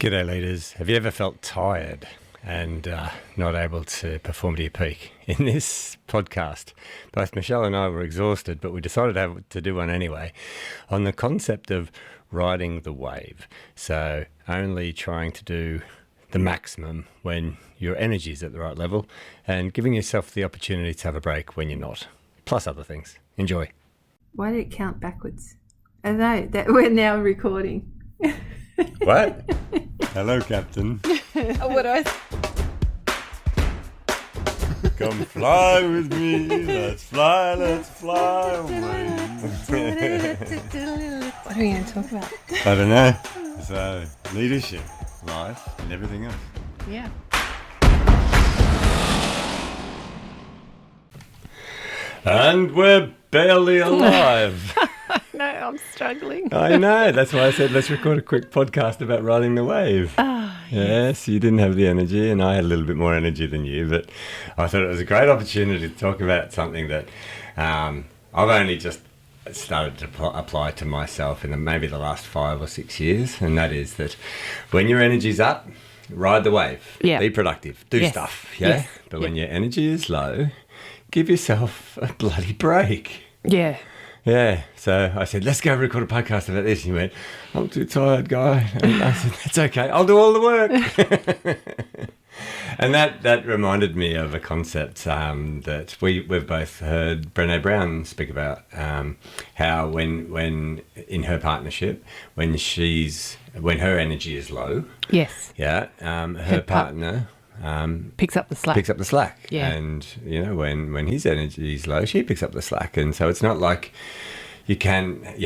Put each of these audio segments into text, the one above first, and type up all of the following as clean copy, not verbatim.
G'day leaders. Have you ever felt tired and not able to perform to your peak? In this podcast, both Michelle and I were exhausted, but we decided to do one anyway on the concept of riding the wave. So only trying to do the maximum when your energy is at the right level and giving yourself the opportunity to have a break when you're not, plus other things. Enjoy. Why did it count backwards? I know that we're now recording. What? Hello, Captain. What I Come fly with me. Let's fly away. What are we going to talk about? I don't know. So, leadership, life, and everything else. Yeah. And we're barely alive. No, I'm struggling. I know. That's why I said let's record a quick podcast about riding the wave. Yes, you didn't have the energy, and I had a little bit more energy than you, but I thought it was a great opportunity to talk about something that I've only just started to apply to myself in maybe the last 5 or 6 years, and that is that when your energy's up, ride the wave. Yeah. Be productive. Do stuff. Yeah. Yes. But when your energy is low, give yourself a bloody break. Yeah. Yeah, so I said, let's go record a podcast about this. And you went, I'm too tired, guy. And I said, that's okay, I'll do all the work. And that reminded me of a concept that we've both heard Brené Brown speak about, how when in her partnership, when her energy is low, Yes. yeah, her partner... Picks up the slack. Yeah. And, when his energy is low, she picks up the slack. And so it's not like you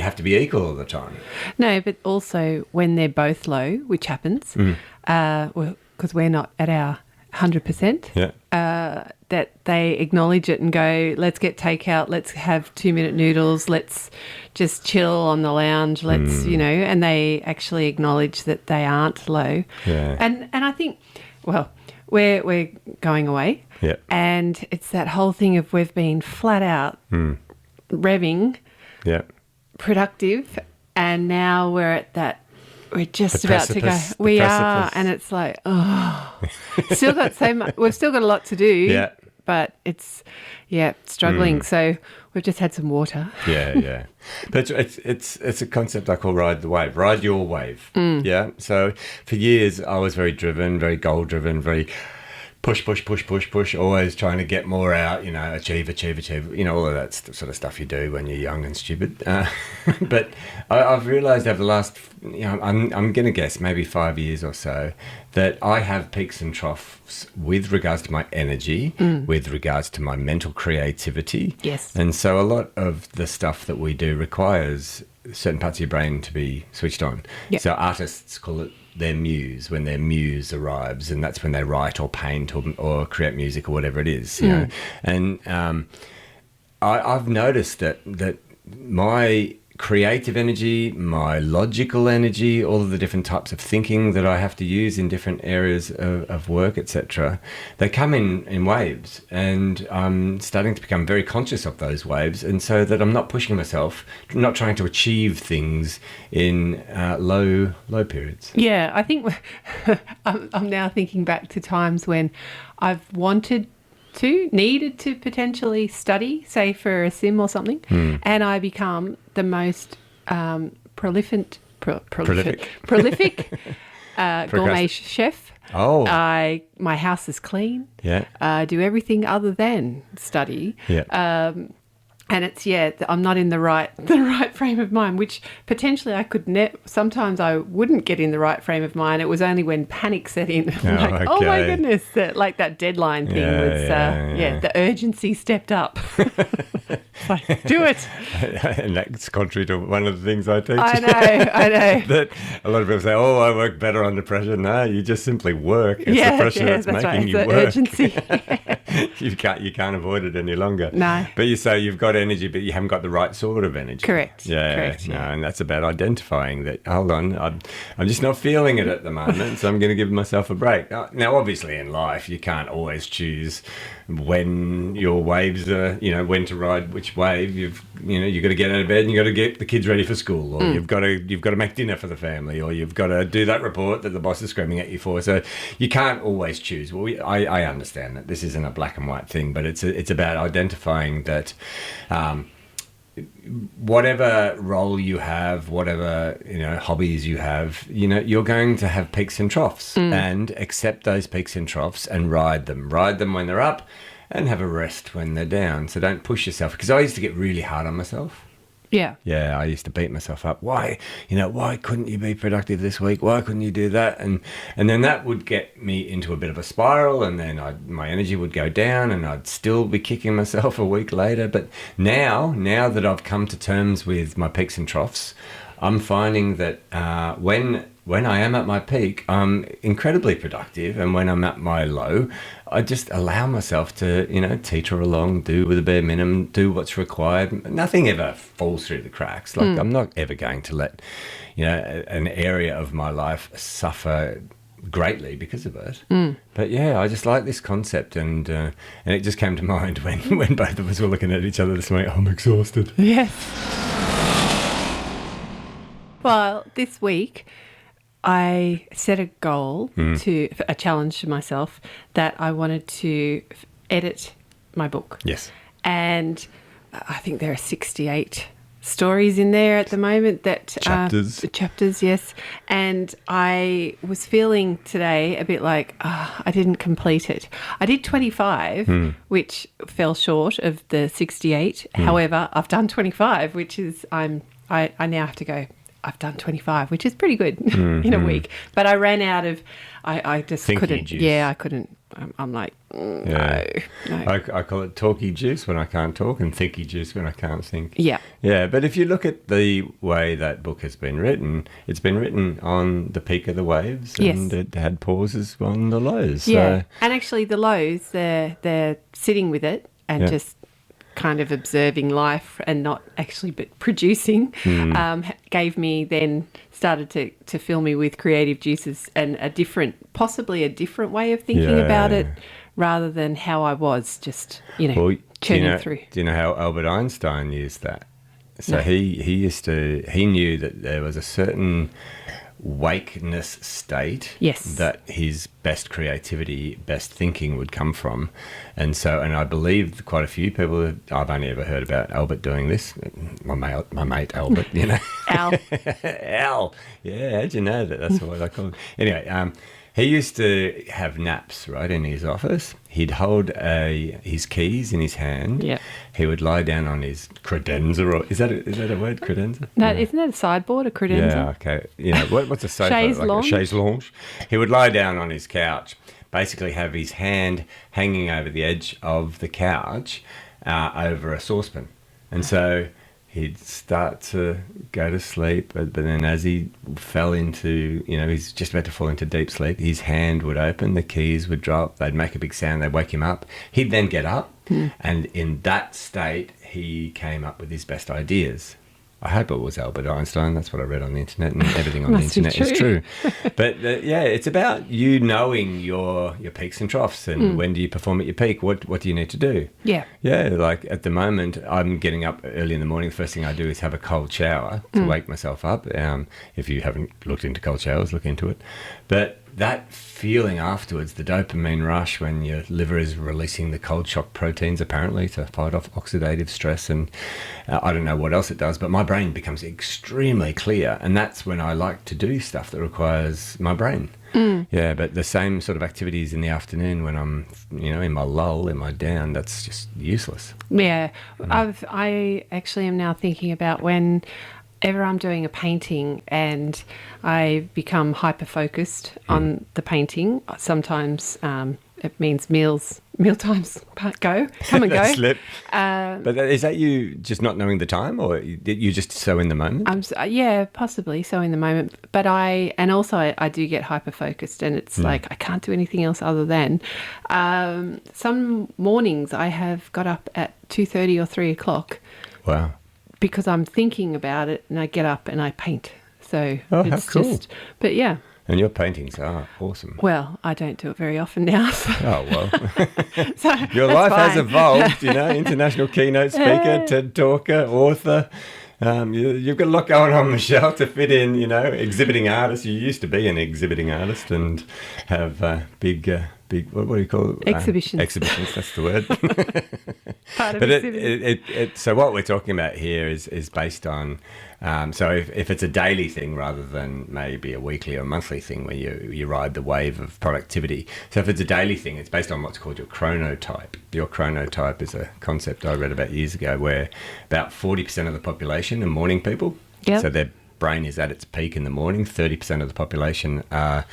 have to be equal all the time. No, but also when they're both low, which happens, because we're not at our 100%, that they acknowledge it and go, let's get takeout, let's have 2-minute noodles, let's just chill on the lounge, let's, and they actually acknowledge that they aren't low. Yeah. And I think, well... We're going away, and it's that whole thing of we've been flat out revving, productive, and now we're just about to go. We are, and it's like, still got so much. We've still got a lot to do, but it's struggling. So we've just had some water. Yeah. But it's a concept I call ride the wave. Ride your wave. Yeah. So for years I was very driven, very goal driven, very push, always trying to get more out, achieve, all of that sort of stuff you do when you're young and stupid. But I've realised over the last, I'm going to guess maybe 5 years or so, that I have peaks and troughs with regards to my energy, with regards to my mental creativity. Yes. And so a lot of the stuff that we do requires certain parts of your brain to be switched on. Yep. So artists call it their muse, when their muse arrives, and that's when they write or paint or create music or whatever it is. You know? And I've noticed that my creative energy, my logical energy, all of the different types of thinking that I have to use in different areas of work, etc., they come in waves, and I'm starting to become very conscious of those waves, and so that I'm not pushing myself, not trying to achieve things in low periods. Yeah, I think I'm now thinking back to times when I've needed to potentially study, say for a sim or something, and I become the most prolific gourmet chef. Oh. My house is clean. Yeah. I do everything other than study. Yeah. And it's, I'm not in the right frame of mind, which potentially I could sometimes I wouldn't get in the right frame of mind. It was only when panic set in, oh my goodness, like that deadline thing the urgency stepped up. Like, do it. And that's contrary to one of the things I teach. I know. That a lot of people say, I work better under pressure. No, you just simply work. It's the pressure that's making you work. Urgency. you can't avoid it any longer. No. But you say you've got energy, but you haven't got the right sort of energy. Correct. Yeah. Correct, No, yeah. and that's about identifying that. Hold on, I'm just not feeling it at the moment, so I'm going to give myself a break. Now, obviously, in life, you can't always choose when your waves are, when to ride which wave. You've got to get out of bed and you've got to get the kids ready for school, or you've got to make dinner for the family, or you've got to do that report that the boss is screaming at you for. So you can't always choose. Well, I understand that this isn't a black and white thing, but it's about identifying that whatever role you have, whatever hobbies you have, you're going to have peaks and troughs, and accept those peaks and troughs and ride them when they're up, and have a rest when they're down. So don't push yourself, because I used to get really hard on myself. Yeah, I used to beat myself up. Why couldn't you be productive this week? Why couldn't you do that? And then that would get me into a bit of a spiral, and then my energy would go down, and I'd still be kicking myself a week later. But now that I've come to terms with my peaks and troughs, I'm finding that when I am at my peak, I'm incredibly productive, and when I'm at my low, I just allow myself to, teeter along, do with the bare minimum, do what's required. Nothing ever falls through the cracks. Like I'm not ever going to let, an area of my life suffer greatly because of it. But yeah, I just like this concept, and it just came to mind when both of us were looking at each other this morning. I'm exhausted. Yes. Well, this week I set a goal, a challenge to myself, that I wanted to edit my book. Yes. And I think there are 68 stories in there at the moment. Chapters, yes. And I was feeling today a bit like, I didn't complete it. I did 25, which fell short of the 68. However, I've done 25, which is, I now have to go, I've done 25, which is pretty good in a week. But I ran out of, I just Thinky couldn't. juice. Yeah, I couldn't. I'm like, no. I call it talky juice when I can't talk, and thinky juice when I can't think. Yeah. Yeah, but if you look at the way that book has been written, it's been written on the peak of the waves, and it had pauses on the lows. Yeah, So. and actually the lows, they're sitting with it and just kind of observing life and not actually but producing, gave me then started to fill me with creative juices and possibly a different way of thinking about it, rather than how I was just churning through. Do you know how Albert Einstein used that? So he knew that there was a certain wakeness state that his best creativity, best thinking would come from. And I believe quite a few people, I've only ever heard about Albert doing this, my mate Albert, Al. Al. Yeah, how'd you know that? That's what I call him. Anyway, he used to have naps, right, in his office. He'd hold his keys in his hand. Yeah. He would lie down on his credenza, or is that a word, credenza? No, isn't that a sideboard, a credenza? Yeah, okay. What's a sofa? Chaise like lounge? A chaise lounge. He would lie down on his couch, basically have his hand hanging over the edge of the couch over a saucepan. And so he'd start to go to sleep, but then as he fell into, he's just about to fall into deep sleep, his hand would open, the keys would drop, they'd make a big sound, they'd wake him up. He'd then get up, and in that state, he came up with his best ideas. I hope it was Albert Einstein. That's what I read on the internet, and everything on the internet is true. But it's about you knowing your peaks and troughs, and when do you perform at your peak? What do you need to do? Yeah. Yeah, like at the moment, I'm getting up early in the morning. The first thing I do is have a cold shower to wake myself up. If you haven't looked into cold showers, look into it. But that feeling afterwards, the dopamine rush when your liver is releasing the cold shock proteins, apparently, to fight off oxidative stress, and I don't know what else it does, but my brain becomes extremely clear, and that's when I like to do stuff that requires my brain. Yeah, but the same sort of activities in the afternoon when I'm, in my lull, in my down, that's just useless. Yeah. I actually am now thinking about whenever I'm doing a painting and I become hyper-focused on the painting, sometimes it means meals mealtimes come and go. Slip. But is that you just not knowing the time, or you just so in the moment? Yeah, possibly so in the moment. But I do get hyper focused, and it's like I can't do anything else other than. Some mornings I have got up at 2:30 or 3 o'clock. Wow. Because I'm thinking about it, and I get up and I paint. So it's how cool. But yeah. And your paintings are awesome. Well, I don't do it very often now. So. Oh, well. So your life has evolved, international keynote speaker, TED talker, author. You've got a lot going on, Michelle, to fit in, exhibiting artist. You used to be an exhibiting artist and have big, what do you call it? Exhibitions. Exhibitions, that's the word. Part of but so what we're talking about here is based on, so if it's a daily thing rather than maybe a weekly or monthly thing where you ride the wave of productivity. So if it's a daily thing, it's based on what's called your chronotype. Your chronotype is a concept I read about years ago where about 40% of the population are morning people. Yep. So their brain is at its peak in the morning. 30% of the population are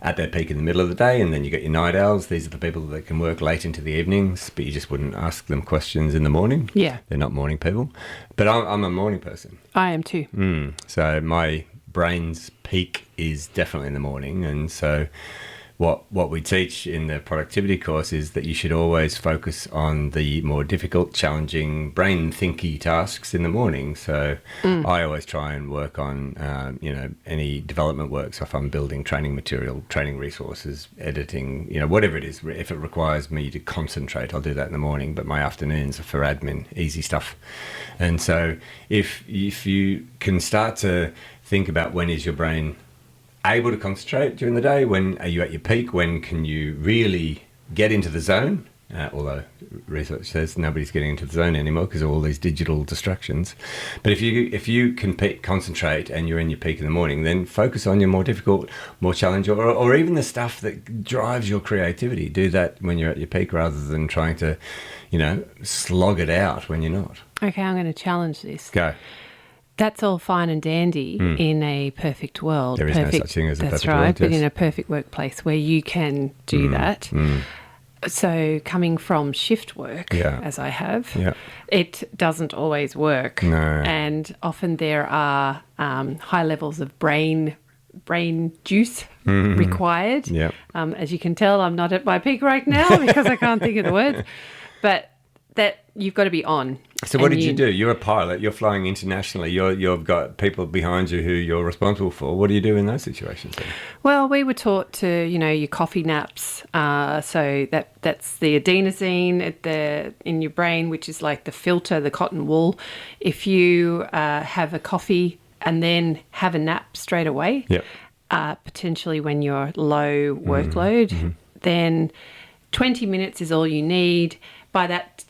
at their peak in the middle of the day, and then you got your night owls. These are the people that can work late into the evenings, but you just wouldn't ask them questions in the morning. Yeah. They're not morning people. But I'm a morning person. I am too. So my brain's peak is definitely in the morning, and so what we teach in the productivity course is that you should always focus on the more difficult, challenging, brain-thinky tasks in the morning. So I always try and work on, any development work. So if I'm building training material, training resources, editing, whatever it is, if it requires me to concentrate, I'll do that in the morning. But my afternoons are for admin, easy stuff. And so if you can start to think about when is your brain able to concentrate during the day, when are you at your peak, when can you really get into the zone, although research says nobody's getting into the zone anymore because of all these digital distractions. But if you can concentrate and you're in your peak in the morning, then focus on your more difficult, more challenging, or even the stuff that drives your creativity. Do that when you're at your peak rather than trying to slog it out when you're not. Okay, I'm going to challenge this. Go. That's all fine and dandy in a perfect world. There is no such thing as a perfect world. That's right, but yes. in a perfect workplace where you can do that. So coming from shift work, as I have, it doesn't always work. No. And often there are high levels of brain juice required. Yep. As you can tell, I'm not at my peak right now because I can't think of the words. But that you've got to be on. So what did you do? You're a pilot. You're flying internationally. You've got people behind you who you're responsible for. What do you do in those situations then? Well, we were taught to, your coffee naps. So that's the adenosine in your brain, which is like the filter, the cotton wool. If you have a coffee and then have a nap straight away, potentially when you're low workload, then 20 minutes is all you need. By that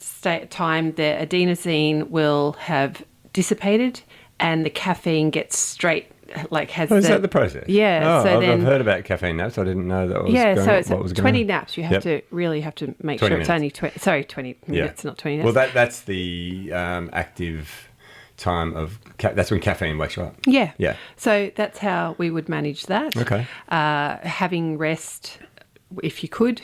time, the adenosine will have dissipated and the caffeine gets straight, is that the process? Yeah. Oh, I've heard about caffeine naps. I didn't know that was so it's what was 20 naps. You have to make sure it's only 20 minutes, not 20 minutes. Well, that's the active time of, that's when caffeine wakes you up. Yeah. Yeah. So that's how we would manage that. Okay. Having rest, if you could.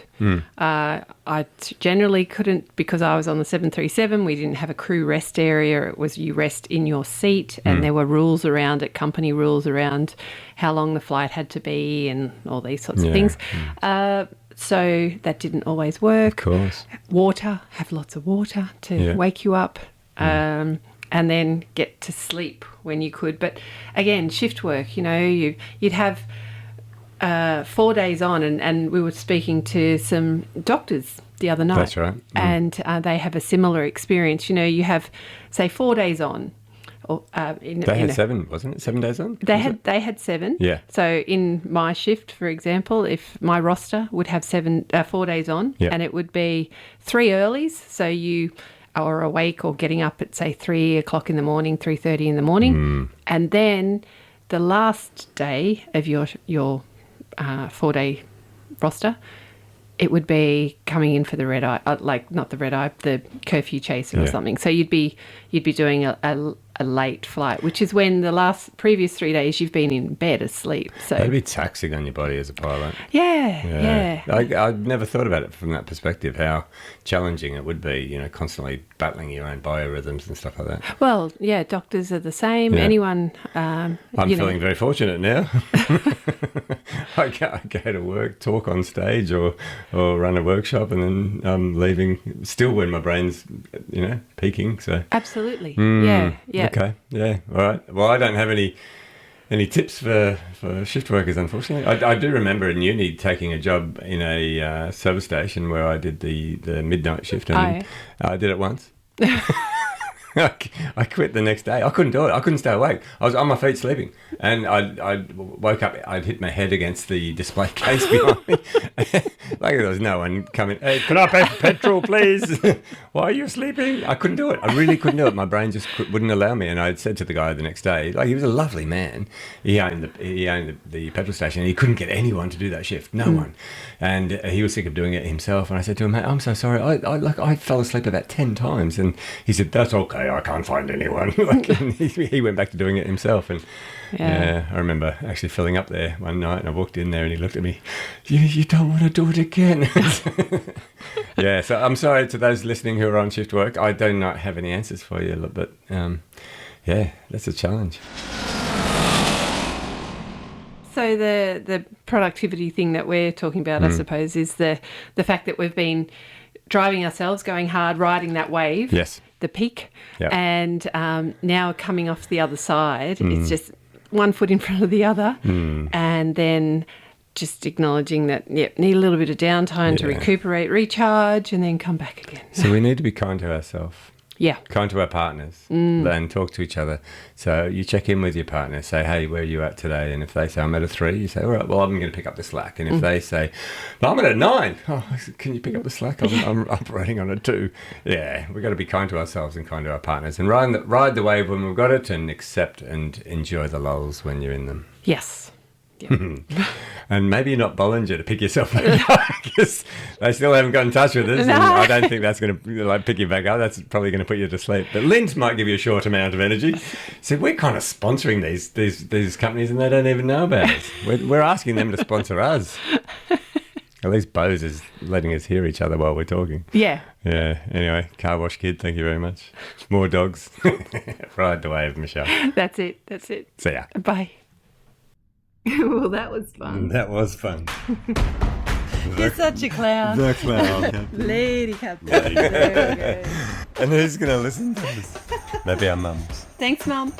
I generally couldn't because I was on the 737. We didn't have a crew rest area. It was you rest in your seat, and there were rules around it, company rules around how long the flight had to be and all these sorts of things. So that didn't always work. Of course. Water, have lots of water to wake you up. And then get to sleep when you could. But again, shift work, you'd have 4 days on, and we were speaking to some doctors the other night. That's right. And they have a similar experience. You have, say, 4 days on. Or, they had 7, wasn't it? 7 days on? They had 7. Yeah. So in my shift, for example, if my roster would have 4 days on, and it would be 3 earlies, so you are awake or getting up at, say, 3 o'clock in the morning, 3:30 in the morning, and then the last day of your 4-day roster, it would be coming in for the red eye, not the red eye, the curfew chaser or something. So you'd be doing a late flight, which is when the previous 3 days you've been in bed asleep. So that'd be taxing on your body as a pilot. Yeah. I'd never thought about it from that perspective, how challenging it would be, you know, constantly battling your own biorhythms and stuff like that. Well, yeah, doctors are the same. Yeah. Anyone, I'm feeling very fortunate now. I go to work, talk on stage or run a workshop, and then I'm leaving still when my brain's, you know, peaking. So absolutely. Yeah. Okay. Yeah. All right. Well, I don't have any tips for shift workers, unfortunately. I do remember in uni taking a job in a service station where I did the midnight shift, and I did it once. I quit the next day. I couldn't do it. I couldn't stay awake. I was on my feet sleeping, and I woke up. I'd hit my head against the display case behind me. Like there was no one coming. Hey, can I pay for petrol, please? Why are you sleeping? I couldn't do it. I really couldn't do it. My brain just wouldn't allow me. And I said to the guy the next day, like, he was a lovely man. He owned the petrol station, and he couldn't get anyone to do that shift. No one. And he was sick of doing it himself. And I said to him, mate, I'm so sorry. I fell asleep about 10 times. And he said, that's okay. I can't find anyone. And he went back to doing it himself. And yeah, I remember actually filling up there one night, and I walked in there and he looked at me, you don't want to do it again. Yeah, so I'm sorry to those listening who are on shift work. I do not have any answers for you, but yeah, that's a challenge. So the productivity thing that we're talking about, I suppose, is the fact that we've been driving ourselves, going hard, riding that wave, yes, the peak, and now coming off the other side, it's just one foot in front of the other, and then just acknowledging that, need a little bit of downtime to recuperate, recharge, and then come back again. So we need to be kind to ourselves. Yeah. Kind to our partners and talk to each other. So you check in with your partner, say, hey, where are you at today? And if they say, I'm at a 3, you say, all right, well, I'm going to pick up the slack. And if they say, well, I'm at a 9, can you pick up the slack? I'm operating on a 2. Yeah, we've got to be kind to ourselves and kind to our partners, and ride the wave when we've got it, and accept and enjoy the lulls when you're in them. Yes. Yeah. And maybe not Bollinger to pick yourself back up, because they still haven't got in touch with us. No. And I don't think that's going to pick you back up. That's probably going to put you to sleep. But Lindt might give you a short amount of energy. So we're kind of sponsoring these companies, and they don't even know about it. We're asking them to sponsor us. At least Bose is letting us hear each other while we're talking. Yeah. Yeah. Anyway, Car Wash Kid, thank you very much. More dogs. Ride the wave, Michelle. That's it. See ya. Bye. Well, that was fun. That was fun. You're such a clown. The clown captain. Lady captain. There we go. And who's going to listen to this? Maybe our mums. Thanks, Mum.